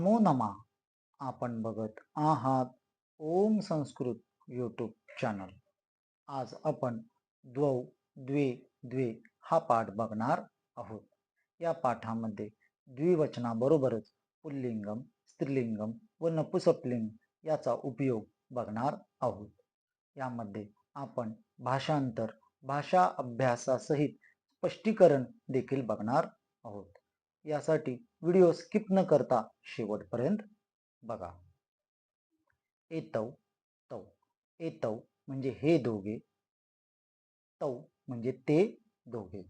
नमो नमः. आपण बघत आहात ओम संस्कृत यूट्यूब चॅनल. आज आपण द्वौ द्वे द्वे हा पाठ बघणार आहोत. या पाठामध्ये द्विवचनाबरोबरच पुल्लिंगम, स्त्रीलिंगम व नपुंसकलिंग याचा उपयोग बघणार आहोत. यामध्ये आपण भाषांतर, भाषा अभ्यासासहित स्पष्टीकरण देखील बघणार आहोत. यासाठी व्हिडिओ स्किप न करता शेवटपर्यंत बघा. एतौ तौ. एतौ म्हणजे हे दोघे, तौ म्हणजे ते दोघे.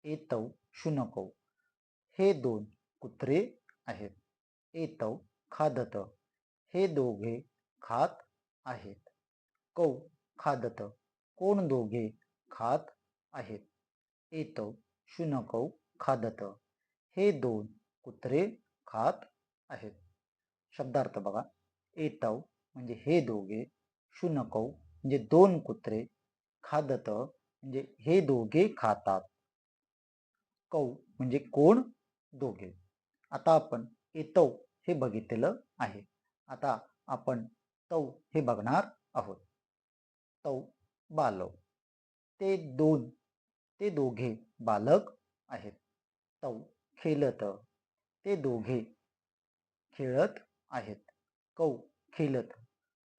एतौ शुनकौ. हे दोन कुत्रे आहेत. एतौ खादत. हे दोघे खात आहेत. कौ खादत. कोण दोघे खात आहेत. एतौ शुनकौ खादत. हे दोन कुत्रे खात आहेत. शब्दार्थ बघा. एतौ म्हणजे हे दोघे, शुनकौ म्हणजे दोन कुत्रे, खादत म्हणजे हे दोघे खातात, कौ म्हणजे कोण दोघे. आता आपण एतौ हे बघितलेलं आहे. आता आपण तौ हे बघणार आहोत. तौ बालव. ते दोघे बालक आहेत. तौ खेलत. ते दोघे खेळत आहेत. कौ खेलत.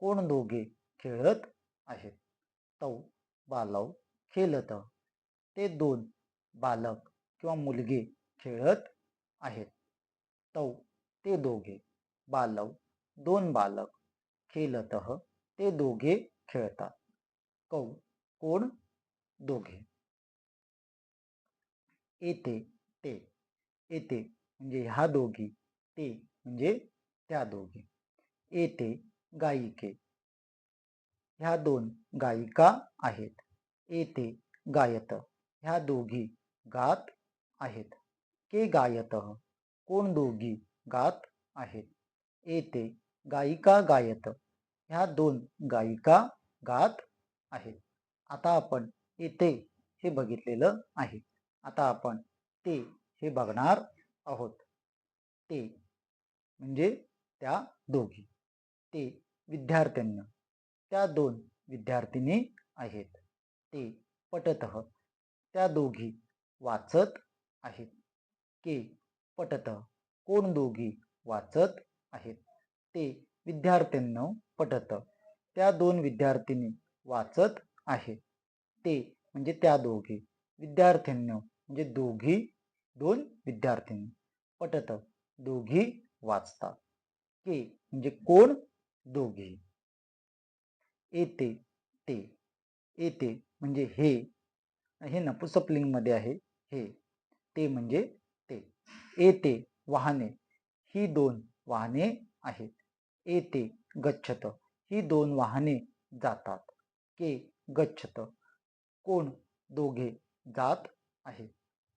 कोण दोघे खेळत आहेत. तौ बालव खेलत. ते दोन बालक किंवा मुलगे खेळत आहेत. तौ ते दोघे, बालव दोन बालक, खेलतः ते दोघे खेळतात. कौ कोण दोघे. एते ते. एते म्हणजे ह्या दोघी, ते म्हणजे त्या दोघी. एते गायिके. ह्या दोन गायिका आहेत. एते गायत. ह्या दोघी गात आहेत. के गायतः कोण दोघी गात आहेत. एते गायिका गायत. ह्या दोन गायिका गात आहेत. आता आपण एते हे बघितलेलं आहे. आता आपण ते हे बघणार आहोत. ते म्हणजे त्या दोघी. ते विद्यार्थ्यांना. त्या दोन विद्यार्थिनी आहेत. ते पठतः त्या दोघी वाचत आहेत. के पठतः कोण दोघी वाचत आहेत. ते विद्यार्थ्यांना पठत. त्या दोन विद्यार्थिनी वाचत आहेत. ते म्हणजे त्या दोघी. विद्यार्थ्यांना म्हणजे दोघी, दोन विद्यार्थिनी. पठत दोघी वाचतात. के म्हणजे कोण दोघी. एते ते. एते म्हणजे हे नपुंसकलिंग मध्ये आहे. हे ते म्हणजे ते. एते वाहने. ही दोन वाहने आहेत. एते गच्छत. ही दोन वाहने जातात. के गच्छत कोण दोघे जात आहेत.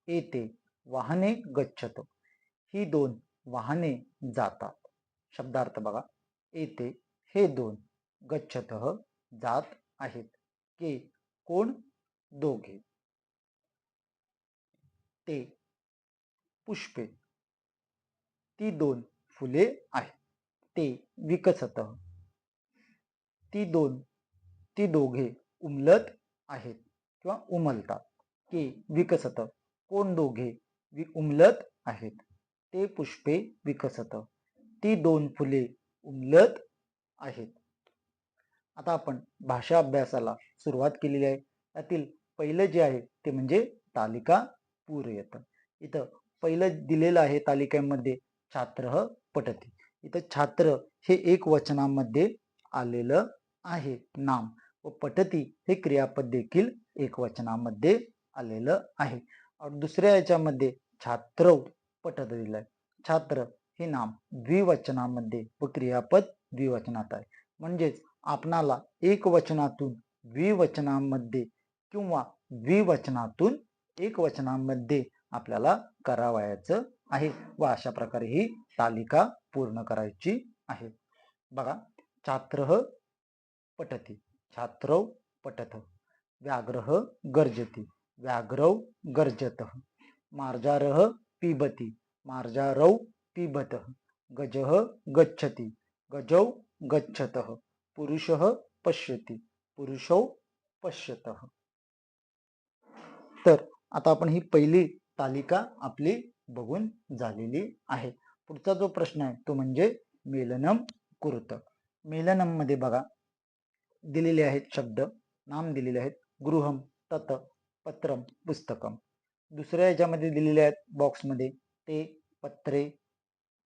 एते वाहने गच्छत. ही दोन वाहने जातात. शब्दार्थ बघा. एते हे दोन, गच्छतः जात आहेत. के कोण दोघे. ते पुष्पे. ती दोन फुले आहेत. ते विकसत. ती दोघे उमलत आहेत किंवा उमलतात. के विकसत कोण दोघे उमलत आहेत. ते पुष्पे विकसत. ती दोन फुले उमलत आहेत. आता आपण भाषा अभ्यासाला सुरुवात केलेली आहे. त्यातील पहिलं जे आहे ते म्हणजे तालिका पूरयत. इथं पहिलं दिलेलं आहे तालिकेमध्ये छात्र पठती. इथं छात्र हे एक वचनामध्ये आलेलं आहे नाम, व पठती हे क्रियापद देखील एक वचनामध्ये आलेलं आहे. दुसऱ्या याच्यामध्ये छात्र पठत दिलंय. छात्र हे नाम द्विवचनामध्ये व क्रियापद द्विवचनात आहे. म्हणजेच आपणाला एक वचनातून द्विवचनामध्ये किंवा द्विवचनातून एक वचनामध्ये आपल्याला करावयाचं आहे व अशा प्रकारे ही तालिका पूर्ण करायची आहे. बघा. छात्रः पठति. छात्रौ पठतः. व्याघ्रः गर्जति. व्याघ्रौ गर्जतः. मार्जारः पिबति. मार्जारौ पिबतः. गजः गच्छति, गजौ गच्छतः, पुरुषः पश्यति, पुरुषौ पश्यतः. तर आता आपण ही पहिली तालिका आपली बघून झालेली आहे. पुढचा जो प्रश्न आहे तो म्हणजे मेलनम कुरुत. मेलनम मध्ये बघा दिलेले आहेत शब्द, नाम दिलेले आहेत गृहम, तत, पत्रम, पुस्तकम. दुसऱ्या याच्यामध्ये दिलेले आहेत बॉक्समध्ये ते, पत्रे,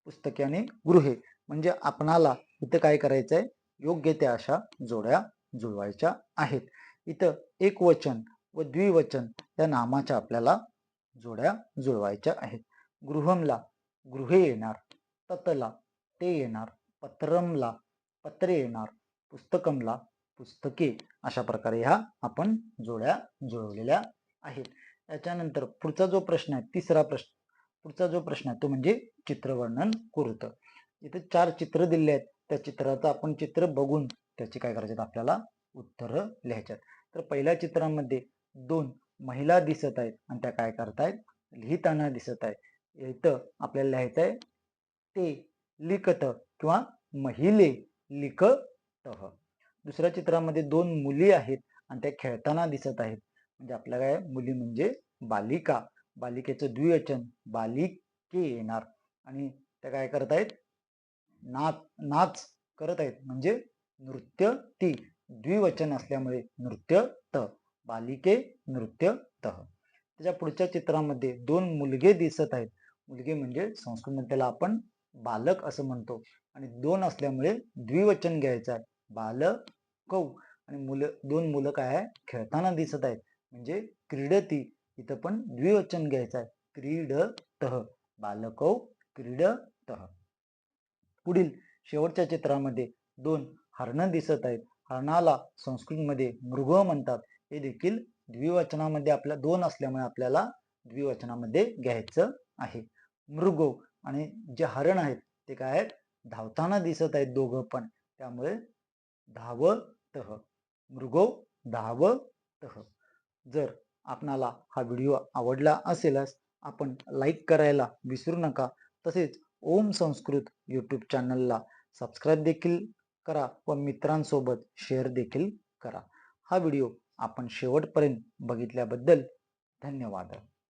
पुस्तके आणि गृहे. म्हणजे आपणाला इथं काय करायचं आहे, योग्य त्या अशा जोड्या जुळवायच्या आहेत. इथं एक वचन व द्विवचन या नामाच्या आपल्याला जोड्या जुळवायच्या आहेत. गृहमला गृहे येणार, ततला ते येणार, पत्रमला पत्रे येणार, पुस्तकमला पुस्तके. अशा प्रकारे ह्या आपण जोड्या जुळवलेल्या आहेत. याच्यानंतर पुढचा जो प्रश्न आहे, तिसरा प्रश्न, पुढचा जो प्रश्न आहे तो म्हणजे चित्रवर्णन कुरुत. इथे 4 चित्र दिले आहेत, त्या चित्राचं आपण चित्र बघून त्याची काय करायचे आपल्याला उत्तर लिहायच्यात. तर पहिल्या चित्रामध्ये 2 महिला दिसत आहेत आणि त्या काय करतायत, लिहिताना दिसत आहे. इथं आपल्याला लिहायचं आहे ते लिखत किंवा महिले लिखतः. दुसऱ्या चित्रामध्ये 2 मुली आहेत आणि त्या खेळताना दिसत आहेत. म्हणजे आपल्याला काय, मुली म्हणजे बालिका, बालिकेचं द्विवचन बालिके येणार आणि त्या काय करत आहेत, नाच करत आहेत. म्हणजे नृत्य ती, द्विवचन असल्यामुळे नृत्य त, बालिके नृत्य तह. त्याच्या पुढच्या चित्रामध्ये 2 मुलगे दिसत आहेत. मुलगे म्हणजे संस्कृतमध्ये त्याला आपण बालक असं म्हणतो आणि 2 असल्यामुळे द्विवचन घ्यायचं आहे, बालकौ. आणि 2 मुलं काय आहे, खेळताना दिसत आहेत. म्हणजे क्रीडती, इथं पण द्विवचन घ्यायचं आहे, क्रीडतः, बालकौ क्रीडतः. पुढील शेवटच्या चित्रामध्ये 2 हरणं दिसत आहेत. हरणाला संस्कृतमध्ये मृग म्हणतात. हे देखील द्विवचनामध्ये आपल्या 2 असल्यामुळे आपल्याला द्विवचनामध्ये घ्यायचं आहे. मृगो. आणि जे हरण आहेत ते काय आहेत, धावताना दिसत आहेत दोघं पण, त्यामुळे धावतः, मृगो धावतः. जर आपणाला हा व्हिडिओ आवडला असेलच आपण लाईक करायला विसरू नका. तसेच ओम संस्कृत यूट्यूब चॅनलला सबस्क्राईब देखील करा व मित्रांसोबत शेअर देखील करा. हा व्हिडिओ आपण शेवटपर्यंत बघितल्याबद्दल धन्यवाद.